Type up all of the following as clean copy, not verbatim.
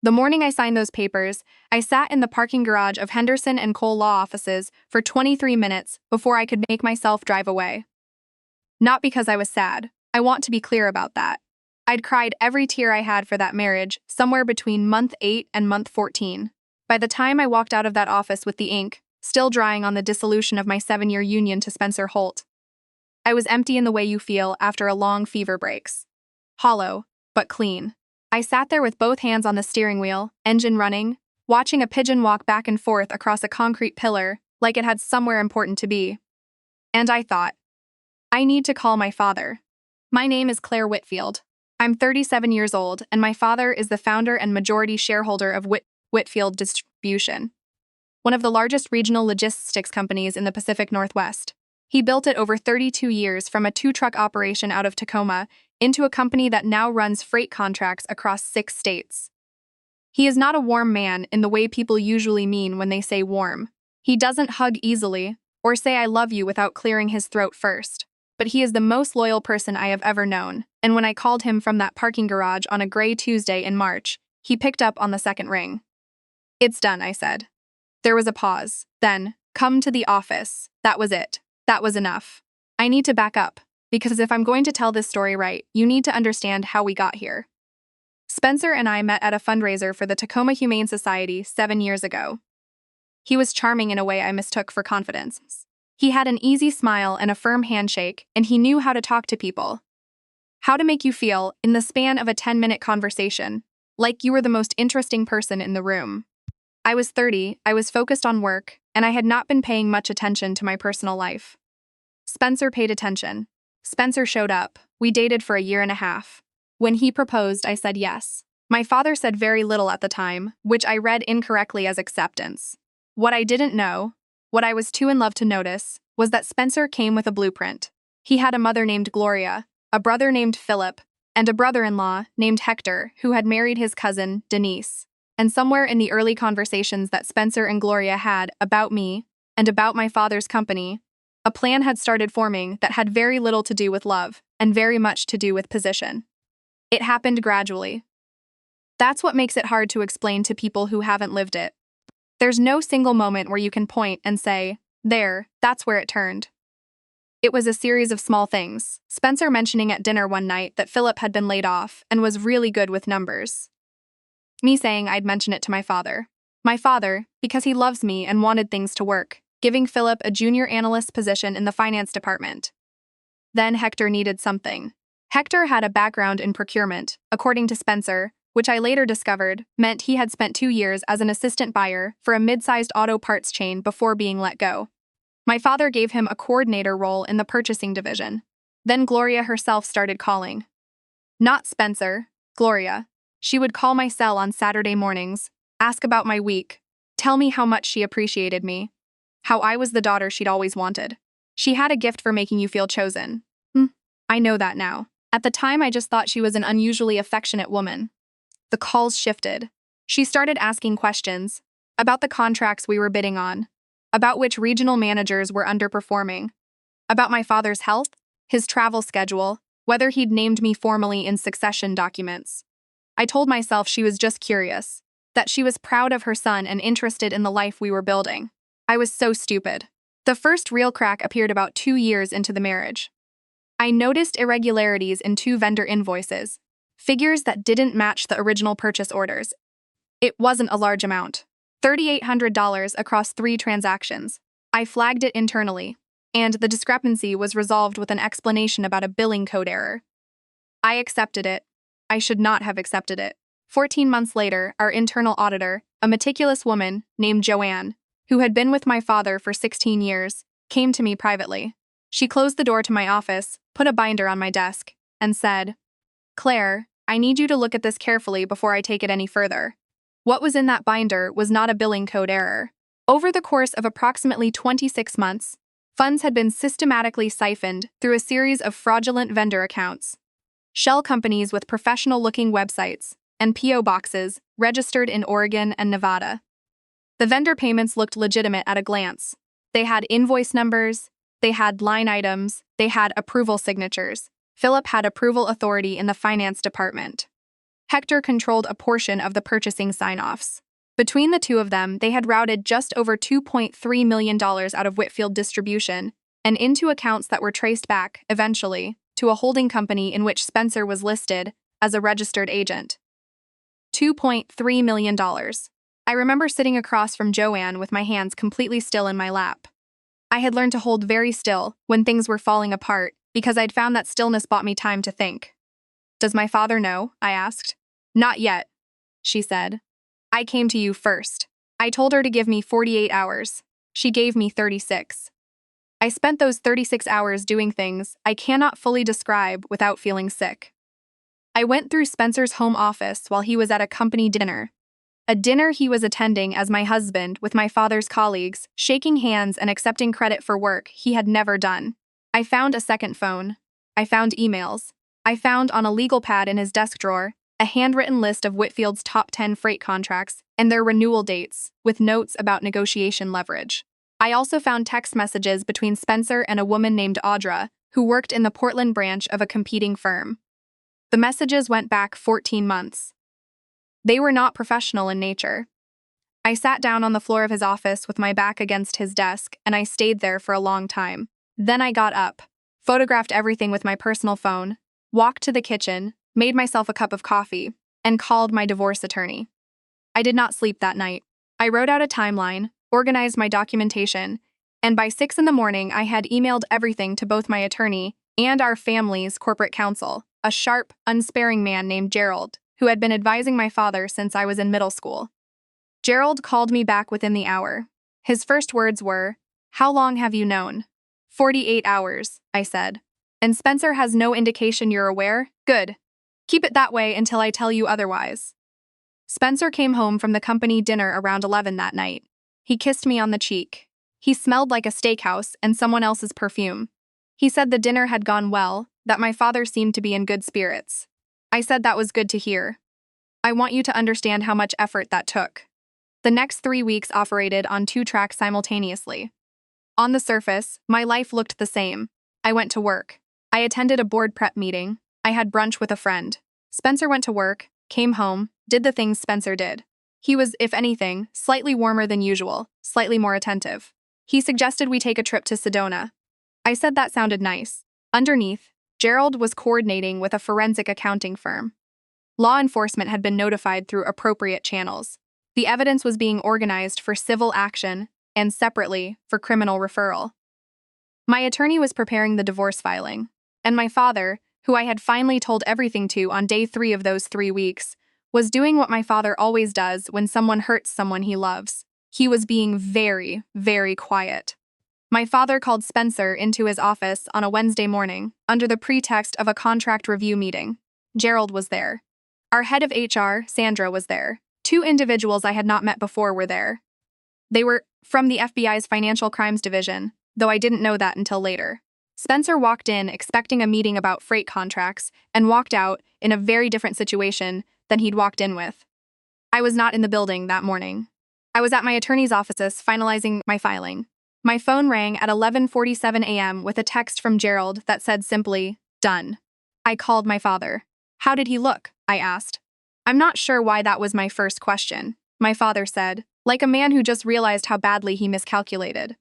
The morning I signed those papers, I sat in the parking garage of Henderson and Cole law offices for 23 minutes before I could make myself drive away. Not because I was sad. I want to be clear about that. I'd cried every tear I had for that marriage somewhere between month 8 and month 14. By the time I walked out of that office with the ink, still drying on the dissolution of my 7-year union to Spencer Holt, I was empty in the way you feel after a long fever breaks. Hollow, but clean. I sat there with both hands on the steering wheel, engine running, watching a pigeon walk back and forth across a concrete pillar like it had somewhere important to be. And I thought, I need to call my father. My name is Claire Whitfield. I'm 37 years old, and my father is the founder and majority shareholder of Whitfield Distribution, one of the largest regional logistics companies in the Pacific Northwest. He built it over 32 years from a 2-truck operation out of Tacoma into a company that now runs freight contracts across 6 states. He is not a warm man in the way people usually mean when they say warm. He doesn't hug easily or say I love you without clearing his throat first. But he is the most loyal person I have ever known, and when I called him from that parking garage on a gray Tuesday in March, he picked up on the second ring. It's done, I said. There was a pause. Then, come to the office. That was it. That was enough. I need to back up, because if I'm going to tell this story right, you need to understand how we got here. Spencer and I met at a fundraiser for the Tacoma Humane Society 7 years ago. He was charming in a way I mistook for confidence. He had an easy smile and a firm handshake, and he knew how to talk to people. How to make you feel, in the span of a 10-minute conversation, like you were the most interesting person in the room. I was 30, I was focused on work, and I had not been paying much attention to my personal life. Spencer paid attention. Spencer showed up. We dated for a year and a half. When he proposed, I said yes. My father said very little at the time, which I read incorrectly as acceptance. What I didn't know, what I was too in love to notice, was that Spencer came with a blueprint. He had a mother named Gloria, a brother named Philip, and a brother-in-law named Hector who had married his cousin, Denise. And somewhere in the early conversations that Spencer and Gloria had about me and about my father's company, a plan had started forming that had very little to do with love and very much to do with position. It happened gradually. That's what makes it hard to explain to people who haven't lived it. There's no single moment where you can point and say, there, that's where it turned. It was a series of small things. Spencer mentioning at dinner one night that Philip had been laid off and was really good with numbers. Me saying I'd mention it to my father. My father, because he loves me and wanted things to work, giving Philip a junior analyst position in the finance department. Then Hector needed something. Hector had a background in procurement, according to Spencer, which I later discovered meant he had spent 2 years as an assistant buyer for a mid-sized auto parts chain before being let go. My father gave him a coordinator role in the purchasing division. Then Gloria herself started calling. Not Spencer, Gloria. She would call my cell on Saturday mornings, ask about my week, tell me how much she appreciated me, how I was the daughter she'd always wanted. She had a gift for making you feel chosen. I know that now. At the time, I just thought she was an unusually affectionate woman. The calls shifted. She started asking questions about the contracts we were bidding on, about which regional managers were underperforming, about my father's health, his travel schedule, whether he'd named me formally in succession documents. I told myself she was just curious, that she was proud of her son and interested in the life we were building. I was so stupid. The first real crack appeared about 2 years into the marriage. I noticed irregularities in 2 vendor invoices, figures that didn't match the original purchase orders. It wasn't a large amount, $3,800 across 3 transactions. I flagged it internally, and the discrepancy was resolved with an explanation about a billing code error. I accepted it. I should not have accepted it. 14 months later, our internal auditor, a meticulous woman named Joanne, who had been with my father for 16 years, came to me privately. She closed the door to my office, put a binder on my desk, and said, Claire, I need you to look at this carefully before I take it any further. What was in that binder was not a billing code error. Over the course of approximately 26 months, funds had been systematically siphoned through a series of fraudulent vendor accounts. Shell companies with professional-looking websites and P.O. boxes registered in Oregon and Nevada. The vendor payments looked legitimate at a glance. They had invoice numbers, they had line items, they had approval signatures. Philip had approval authority in the finance department. Hector controlled a portion of the purchasing sign-offs. Between the two of them, they had routed just over $2.3 million out of Whitfield Distribution and into accounts that were traced back, eventually, to a holding company in which Spencer was listed as a registered agent. $2.3 million. I remember sitting across from Joanne with my hands completely still in my lap. I had learned to hold very still when things were falling apart because I'd found that stillness bought me time to think. "Does my father know?" I asked. "Not yet," she said. "I came to you first. I told her to give me 48 hours. She gave me 36. I spent those 36 hours doing things I cannot fully describe without feeling sick. I went through Spencer's home office while he was at a company dinner. A dinner he was attending as my husband with my father's colleagues, shaking hands and accepting credit for work he had never done. I found a second phone. I found emails. I found on a legal pad in his desk drawer a handwritten list of Whitfield's top 10 freight contracts and their renewal dates, with notes about negotiation leverage. I also found text messages between Spencer and a woman named Audra, who worked in the Portland branch of a competing firm. The messages went back 14 months. They were not professional in nature. I sat down on the floor of his office with my back against his desk, and I stayed there for a long time. Then I got up, photographed everything with my personal phone, walked to the kitchen, made myself a cup of coffee, and called my divorce attorney. I did not sleep that night. I wrote out a timeline, organized my documentation, and by 6 in the morning I had emailed everything to both my attorney and our family's corporate counsel, a sharp, unsparing man named Gerald, who had been advising my father since I was in middle school. Gerald called me back within the hour. His first words were, "How long have you known?" 48 hours, I said. "And Spencer has no indication you're aware? Good. Keep it that way until I tell you otherwise." Spencer came home from the company dinner around 11 that night. He kissed me on the cheek. He smelled like a steakhouse and someone else's perfume. He said the dinner had gone well, that my father seemed to be in good spirits. I said that was good to hear. I want you to understand how much effort that took. The next 3 weeks operated on 2 tracks simultaneously. On the surface, my life looked the same. I went to work. I attended a board prep meeting. I had brunch with a friend. Spencer went to work, came home, did the things Spencer did. He was, if anything, slightly warmer than usual, slightly more attentive. He suggested we take a trip to Sedona. I said that sounded nice. Underneath, Gerald was coordinating with a forensic accounting firm. Law enforcement had been notified through appropriate channels. The evidence was being organized for civil action and, separately, for criminal referral. My attorney was preparing the divorce filing, and my father, who I had finally told everything to on day 3 of those 3 weeks, was doing what my father always does when someone hurts someone he loves. He was being very, very quiet. My father called Spencer into his office on a Wednesday morning under the pretext of a contract review meeting. Gerald was there. Our head of HR, Sandra, was there. 2 individuals I had not met before were there. They were from the FBI's Financial Crimes Division, though I didn't know that until later. Spencer walked in expecting a meeting about freight contracts and walked out in a very different situation than he'd walked in with. I was not in the building that morning. I was at my attorney's offices finalizing my filing. My phone rang at 11:47 a.m. with a text from Gerald that said simply, "Done." I called my father. "How did he look?" I asked. "I'm not sure why that was my first question," my father said, like a man who just realized how badly he miscalculated.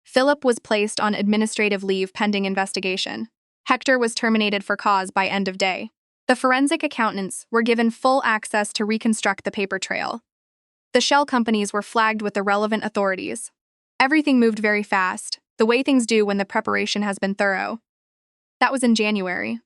Philip was placed on administrative leave pending investigation. Hector was terminated for cause by end of day. The forensic accountants were given full access to reconstruct the paper trail. The shell companies were flagged with the relevant authorities. Everything moved very fast, the way things do when the preparation has been thorough. That was in January.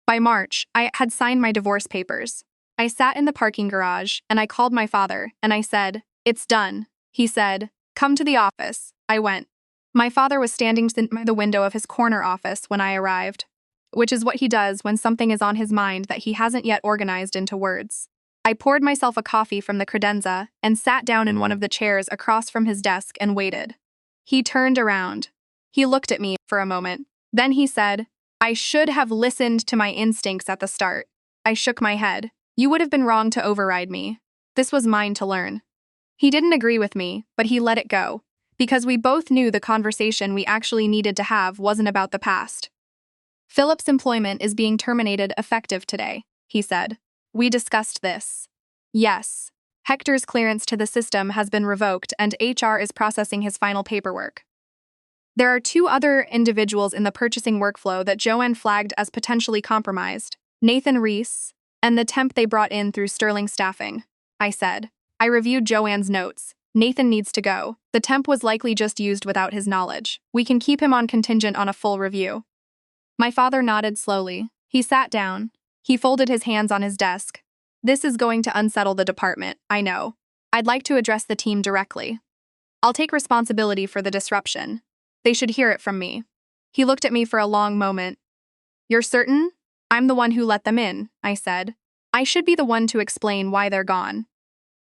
By March, I had signed my divorce papers. I sat in the parking garage, and I called my father, and I said, "It's done." He said, "Come to the office." I went. My father was standing by the window of his corner office when I arrived, which is what he does when something is on his mind that he hasn't yet organized into words. I poured myself a coffee from the credenza and sat down in one of the chairs across from his desk and waited. He turned around. He looked at me for a moment. Then he said, "I should have listened to my instincts at the start." I shook my head. "You would have been wrong to override me. This was mine to learn." He didn't agree with me, but he let it go, because we both knew the conversation we actually needed to have wasn't about the past. "Philip's employment is being terminated effective today," he said. We discussed this. Yes. Hector's clearance to the system has been revoked and HR is processing his final paperwork. There are two other individuals in the purchasing workflow that Joanne flagged as potentially compromised: Nathan Reese and the temp they brought in through Sterling Staffing. I said. I reviewed Joanne's notes. Nathan needs to go. The temp was likely just used without his knowledge. We can keep him on contingent on a full review. My father nodded slowly. He sat down. He folded his hands on his desk. This is going to unsettle the department, I know. I'd like to address the team directly. I'll take responsibility for the disruption. They should hear it from me. He looked at me for a long moment. You're certain? I'm the one who let them in, I said. I should be the one to explain why they're gone.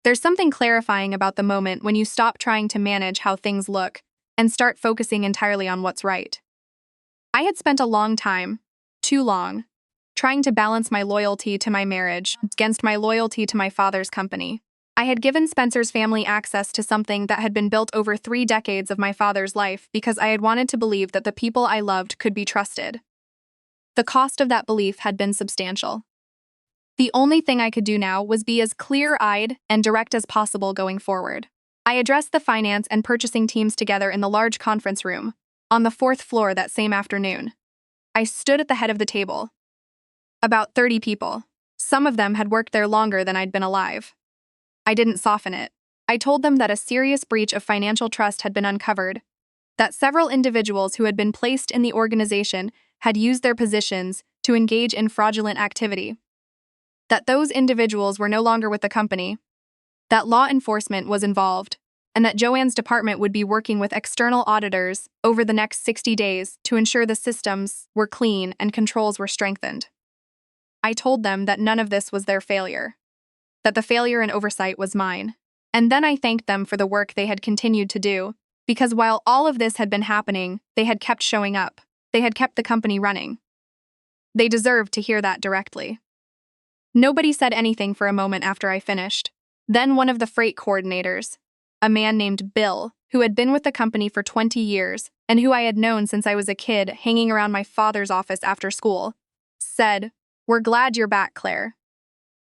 There's something clarifying about the moment when you stop trying to manage how things look and start focusing entirely on what's right. I had spent a long time, too long, trying to balance my loyalty to my marriage against my loyalty to my father's company. I had given Spencer's family access to something that had been built over 3 decades of my father's life because I had wanted to believe that the people I loved could be trusted. The cost of that belief had been substantial. The only thing I could do now was be as clear-eyed and direct as possible going forward. I addressed the finance and purchasing teams together in the large conference room, on the 4th floor that same afternoon. I stood at the head of the table. About 30 people. Some of them had worked there longer than I'd been alive. I didn't soften it. I told them that a serious breach of financial trust had been uncovered, that several individuals who had been placed in the organization had used their positions to engage in fraudulent activity, that those individuals were no longer with the company, that law enforcement was involved, and that Joanne's department would be working with external auditors over the next 60 days to ensure the systems were clean and controls were strengthened. I told them that none of this was their failure, that the failure and oversight was mine. And then I thanked them for the work they had continued to do, because while all of this had been happening, they had kept showing up. They had kept the company running. They deserved to hear that directly. Nobody said anything for a moment after I finished. Then one of the freight coordinators, a man named Bill, who had been with the company for 20 years and who I had known since I was a kid hanging around my father's office after school, said, "We're glad you're back, Claire."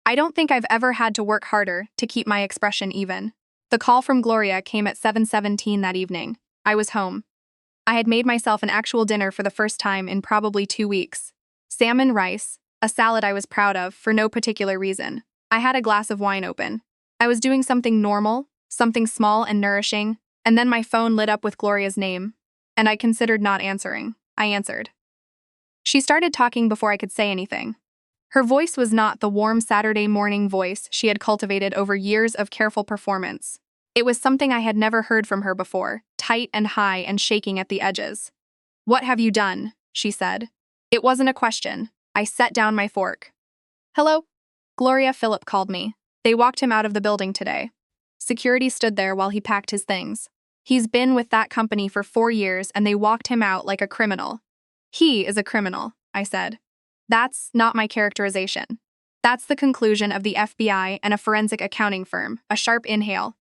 I don't think I've ever had to work harder to keep my expression even. The call from Gloria came at 7:17 that evening. I was home. I had made myself an actual dinner for the first time in probably 2 weeks. Salmon rice, a salad I was proud of for no particular reason. I had a glass of wine open. I was doing something normal, something small and nourishing, and then my phone lit up with Gloria's name, and I considered not answering. I answered. She started talking before I could say anything. Her voice was not the warm Saturday morning voice she had cultivated over years of careful performance. It was something I had never heard from her before, tight and high and shaking at the edges. "What have you done?" she said. It wasn't a question. I set down my fork. "Hello?" Gloria Phillip called me. They walked him out of the building today. Security stood there while he packed his things. He's been with that company for 4 years and they walked him out like a criminal. He is a criminal, I said. That's not my characterization. That's the conclusion of the FBI and a forensic accounting firm, a sharp inhale.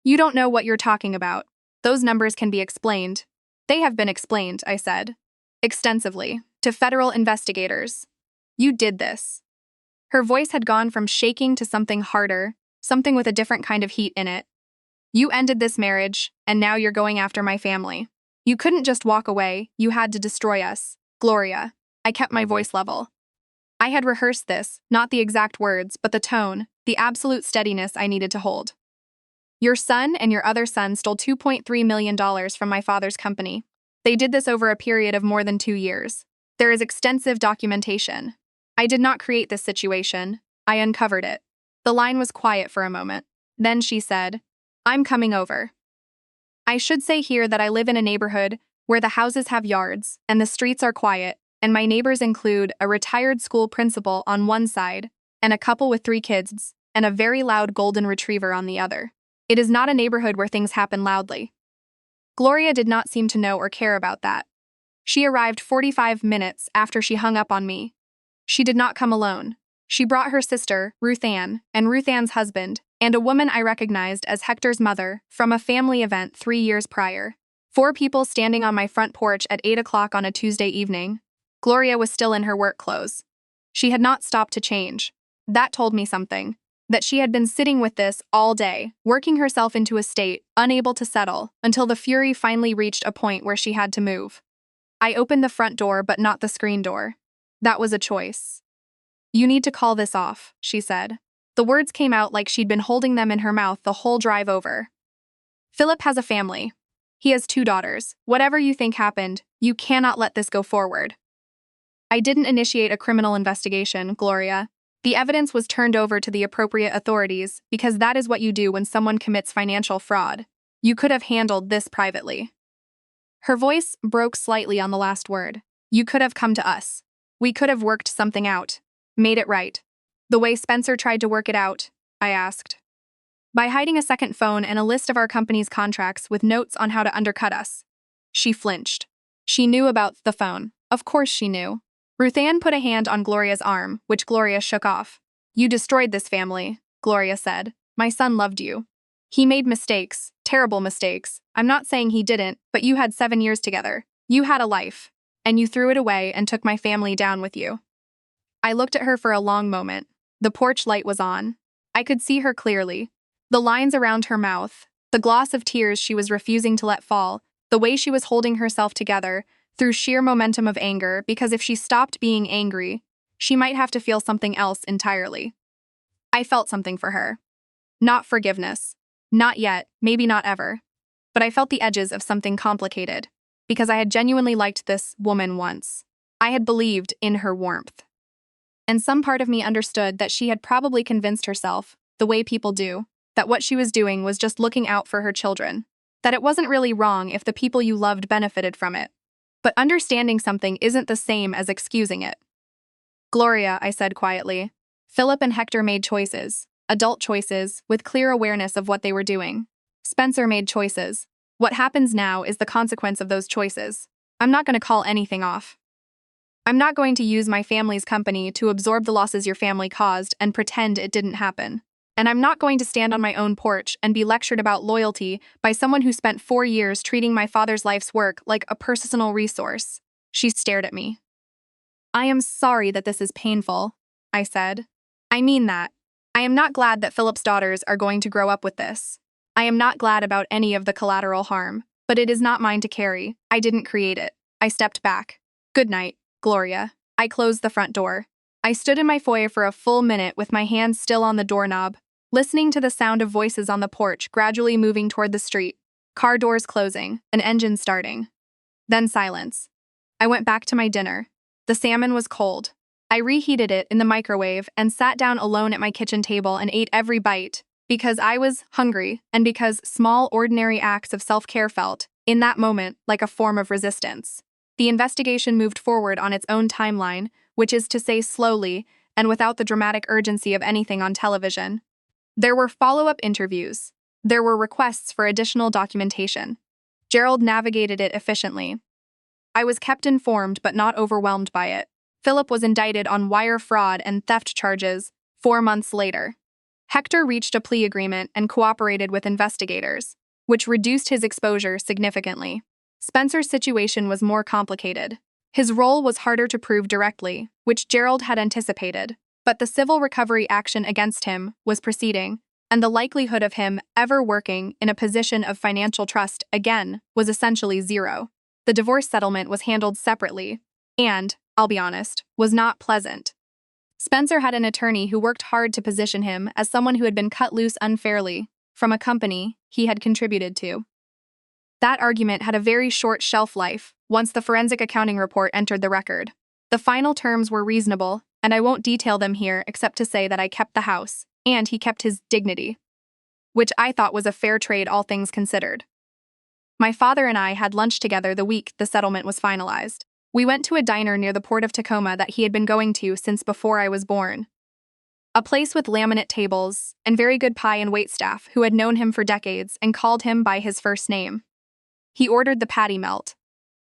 You don't know what you're talking about. Those numbers can be explained. They have been explained, I said. Extensively, to federal investigators. You did this. Her voice had gone from shaking to something harder, something with a different kind of heat in it. You ended this marriage, and now you're going after my family. You couldn't just walk away, you had to destroy us. Gloria. I kept my voice level. I had rehearsed this, not the exact words, but the tone, the absolute steadiness I needed to hold. Your son and your other son stole $2.3 million from my father's company. They did this over a period of more than 2 years. There is extensive documentation. I did not create this situation. I uncovered it. The line was quiet for a moment. Then she said, I'm coming over. I should say here that I live in a neighborhood where the houses have yards and the streets are quiet, and my neighbors include a retired school principal on one side and a couple with 3 kids and a very loud golden retriever on the other. It is not a neighborhood where things happen loudly. Gloria did not seem to know or care about that. She arrived 45 minutes after she hung up on me. She did not come alone. She brought her sister, Ruth Ann, and Ruth Ann's husband, and a woman I recognized as Hector's mother from a family event 3 years prior. 4 people standing on my front porch at 8 o'clock on a Tuesday evening. Gloria was still in her work clothes. She had not stopped to change. That told me something. That she had been sitting with this all day, working herself into a state, unable to settle, until the fury finally reached a point where she had to move. I opened the front door but not the screen door. That was a choice. "You need to call this off," she said. The words came out like she'd been holding them in her mouth the whole drive over. "Philip has a family. He has 2 daughters. Whatever you think happened, you cannot let this go forward." "I didn't initiate a criminal investigation, Gloria. The evidence was turned over to the appropriate authorities because that is what you do when someone commits financial fraud. You could have handled this privately." Her voice broke slightly on the last word. "You could have come to us. We could have worked something out. Made it right." "The way Spencer tried to work it out?" I asked. "By hiding a second phone and a list of our company's contracts with notes on how to undercut us." She flinched. She knew about the phone. Of course she knew. Ruthann put a hand on Gloria's arm, which Gloria shook off. "You destroyed this family," Gloria said. "My son loved you. He made mistakes, terrible mistakes. I'm not saying he didn't, but you had 7 years together. You had a life. And you threw it away and took my family down with you." I looked at her for a long moment. The porch light was on. I could see her clearly. The lines around her mouth, the gloss of tears she was refusing to let fall, the way she was holding herself together, through sheer momentum of anger, because if she stopped being angry, she might have to feel something else entirely. I felt something for her. Not forgiveness. Not yet, maybe not ever. But I felt the edges of something complicated, because I had genuinely liked this woman once. I had believed in her warmth. And some part of me understood that she had probably convinced herself, the way people do, that what she was doing was just looking out for her children, that it wasn't really wrong if the people you loved benefited from it. But understanding something isn't the same as excusing it. "Gloria," I said quietly, "Philip and Hector made choices, adult choices, with clear awareness of what they were doing. Spencer made choices. What happens now is the consequence of those choices. I'm not going to call anything off. I'm not going to use my family's company to absorb the losses your family caused and pretend it didn't happen. And I'm not going to stand on my own porch and be lectured about loyalty by someone who spent 4 years treating my father's life's work like a personal resource." She stared at me. "I am sorry that this is painful," I said. "I mean that. I am not glad that Philip's daughters are going to grow up with this. I am not glad about any of the collateral harm, but it is not mine to carry. I didn't create it." I stepped back. "Good night, Gloria." I closed the front door. I stood in my foyer for a full minute with my hands still on the doorknob, listening to the sound of voices on the porch gradually moving toward the street, car doors closing, an engine starting. Then silence. I went back to my dinner. The salmon was cold. I reheated it in the microwave and sat down alone at my kitchen table and ate every bite, because I was hungry and because small, ordinary acts of self-care felt, in that moment, like a form of resistance. The investigation moved forward on its own timeline, which is to say slowly and without the dramatic urgency of anything on television. There were follow-up interviews. There were requests for additional documentation. Gerald navigated it efficiently. I was kept informed but not overwhelmed by it. Philip was indicted on wire fraud and theft charges 4 months later. Hector reached a plea agreement and cooperated with investigators, which reduced his exposure significantly. Spencer's situation was more complicated. His role was harder to prove directly, which Gerald had anticipated. But the civil recovery action against him was proceeding, and the likelihood of him ever working in a position of financial trust again was essentially zero. The divorce settlement was handled separately, and, I'll be honest, was not pleasant. Spencer had an attorney who worked hard to position him as someone who had been cut loose unfairly from a company he had contributed to. That argument had a very short shelf life once the forensic accounting report entered the record. The final terms were reasonable, and I won't detail them here except to say that I kept the house, and he kept his dignity, which I thought was a fair trade all things considered. My father and I had lunch together the week the settlement was finalized. We went to a diner near the port of Tacoma that he had been going to since before I was born. A place with laminate tables and very good pie and waitstaff who had known him for decades and called him by his first name. He ordered the patty melt.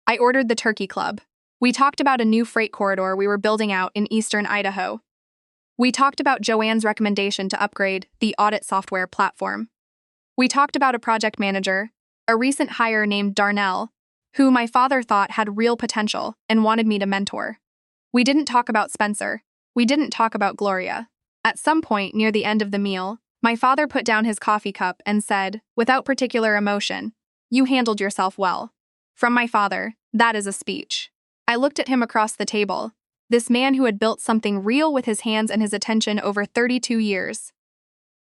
I ordered the turkey club. We talked about a new freight corridor we were building out in eastern Idaho. We talked about Joanne's recommendation to upgrade the audit software platform. We talked about a project manager, a recent hire named Darnell, who my father thought had real potential and wanted me to mentor. We didn't talk about Spencer. We didn't talk about Gloria. At some point near the end of the meal, my father put down his coffee cup and said, without particular emotion, "You handled yourself well." From my father, that is a speech. I looked at him across the table, this man who had built something real with his hands and his attention over 32 years,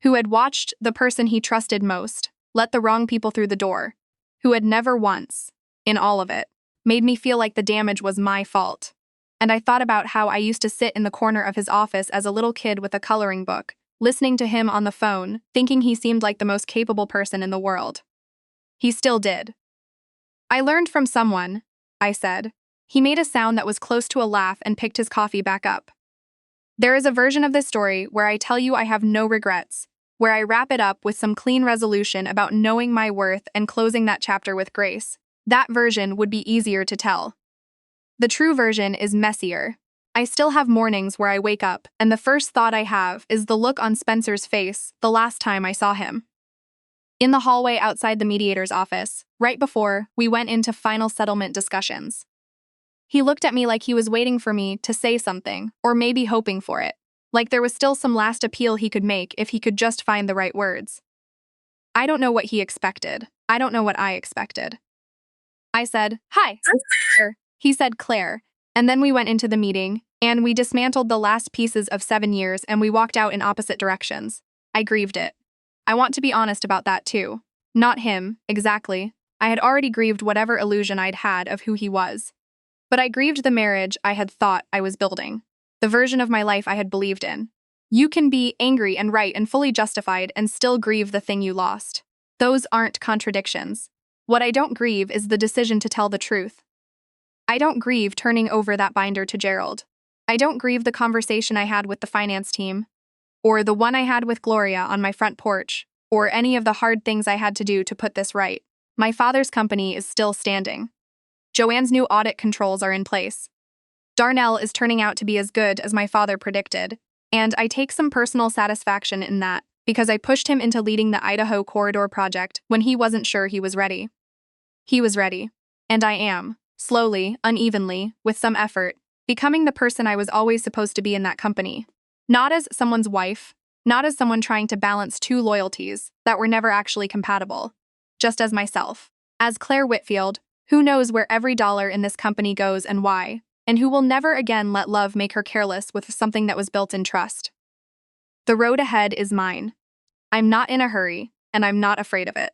who had watched the person he trusted most let the wrong people through the door, who had never once, in all of it, made me feel like the damage was my fault. And I thought about how I used to sit in the corner of his office as a little kid with a coloring book, listening to him on the phone, thinking he seemed like the most capable person in the world. He still did. "I learned from someone," I said. He made a sound that was close to a laugh and picked his coffee back up. "There is a version of this story where I tell you I have no regrets, where I wrap it up with some clean resolution about knowing my worth and closing that chapter with grace. That version would be easier to tell. The true version is messier. I still have mornings where I wake up, and the first thought I have is the look on Spencer's face the last time I saw him. In the hallway outside the mediator's office, right before we went into final settlement discussions. He looked at me like he was waiting for me to say something, or maybe hoping for it, like there was still some last appeal he could make if he could just find the right words. I don't know what he expected. I don't know what I expected. I said, "Hi, I'm Claire." He said, "Claire." And then we went into the meeting, and we dismantled the last pieces of 7 years and we walked out in opposite directions. I grieved it. I want to be honest about that too. Not him, exactly. I had already grieved whatever illusion I'd had of who he was. But I grieved the marriage I had thought I was building, the version of my life I had believed in. You can be angry and right and fully justified and still grieve the thing you lost. Those aren't contradictions. What I don't grieve is the decision to tell the truth. I don't grieve turning over that binder to Gerald. I don't grieve the conversation I had with the finance team, or the one I had with Gloria on my front porch, or any of the hard things I had to do to put this right. My father's company is still standing. Joanne's new audit controls are in place. Darnell is turning out to be as good as my father predicted, and I take some personal satisfaction in that because I pushed him into leading the Idaho Corridor project when he wasn't sure he was ready. He was ready, and I am, slowly, unevenly, with some effort, becoming the person I was always supposed to be in that company. Not as someone's wife, not as someone trying to balance two loyalties that were never actually compatible, just as myself. As Claire Whitfield, who knows where every dollar in this company goes and why, and who will never again let love make her careless with something that was built in trust. The road ahead is mine. I'm not in a hurry, and I'm not afraid of it.